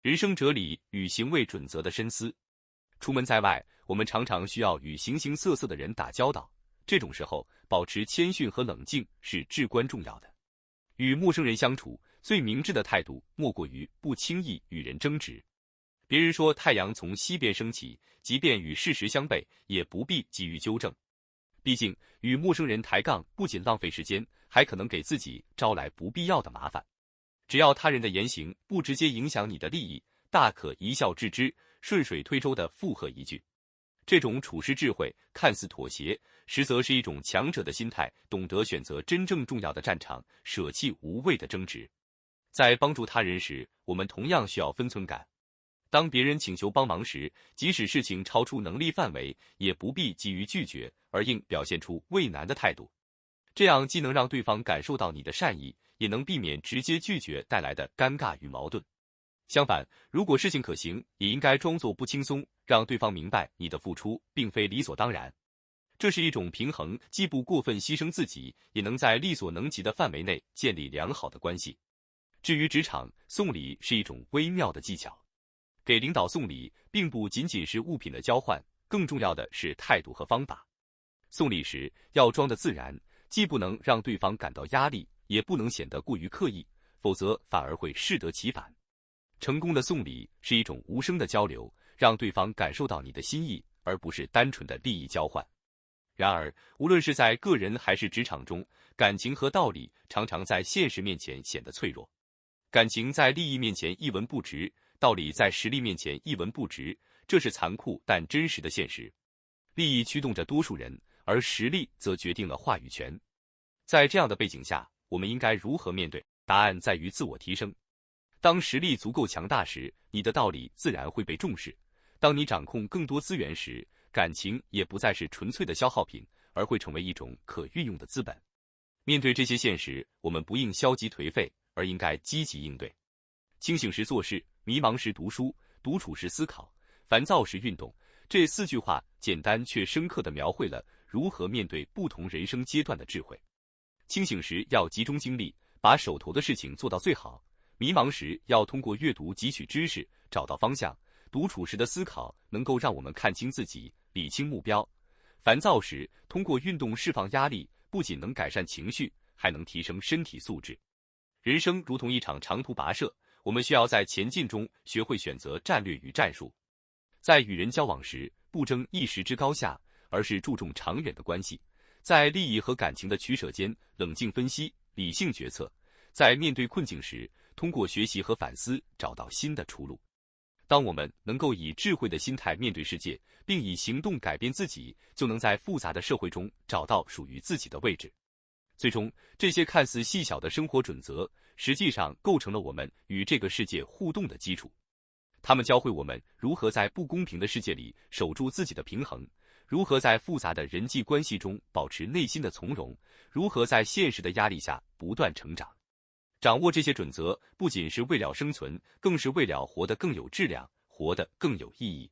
人生哲理与行为准则的深思。出门在外，我们常常需要与形形色色的人打交道，这种时候，保持谦逊和冷静是至关重要的。与陌生人相处，最明智的态度莫过于不轻易与人争执。别人说太阳从西边升起，即便与事实相悖，也不必急于纠正。毕竟，与陌生人抬杠不仅浪费时间，还可能给自己招来不必要的麻烦。只要他人的言行不直接影响你的利益，大可一笑置之，顺水推舟地附和一句。这种处事智慧看似妥协，实则是一种强者的心态，懂得选择真正重要的战场，舍弃无谓的争执。在帮助他人时，我们同样需要分寸感。当别人请求帮忙时，即使事情超出能力范围，也不必急于拒绝，而应表现出畏难的态度。这样既能让对方感受到你的善意，也能避免直接拒绝带来的尴尬与矛盾。相反，如果事情可行，也应该装作不轻松，让对方明白你的付出并非理所当然。这是一种平衡，既不过分牺牲自己，也能在力所能及的范围内建立良好的关系。至于职场，送礼是一种微妙的技巧。给领导送礼，并不仅仅是物品的交换，更重要的是态度和方法。送礼时要装得自然，既不能让对方感到压力，也不能显得过于刻意，否则反而会适得其反。成功的送礼是一种无声的交流，让对方感受到你的心意，而不是单纯的利益交换。然而，无论是在个人还是职场中，感情和道理常常在现实面前显得脆弱。感情在利益面前一文不值，道理在实力面前一文不值，这是残酷但真实的现实。利益驱动着多数人，而实力则决定了话语权。在这样的背景下，我们应该如何面对？答案在于自我提升。当实力足够强大时，你的道理自然会被重视。当你掌控更多资源时，感情也不再是纯粹的消耗品，而会成为一种可运用的资本。面对这些现实，我们不应消极颓废，而应该积极应对。清醒时做事，迷茫时读书，独处时思考，烦躁时运动。这4句话简单却深刻地描绘了如何面对不同人生阶段的智慧。清醒时要集中精力，把手头的事情做到最好；迷茫时要通过阅读汲取知识，找到方向；独处时的思考能够让我们看清自己，理清目标；烦躁时通过运动释放压力，不仅能改善情绪，还能提升身体素质。人生如同一场长途跋涉，我们需要在前进中学会选择战略与战术。在与人交往时，不争一时之高下，而是注重长远的关系。在利益和感情的取舍间，冷静分析，理性决策。在面对困境时，通过学习和反思，找到新的出路。当我们能够以智慧的心态面对世界，并以行动改变自己，就能在复杂的社会中找到属于自己的位置。最终，这些看似细小的生活准则，实际上构成了我们与这个世界互动的基础。它们教会我们如何在不公平的世界里守住自己的平衡，如何在复杂的人际关系中保持内心的从容，如何在现实的压力下不断成长。掌握这些准则，不仅是为了生存，更是为了活得更有质量，活得更有意义。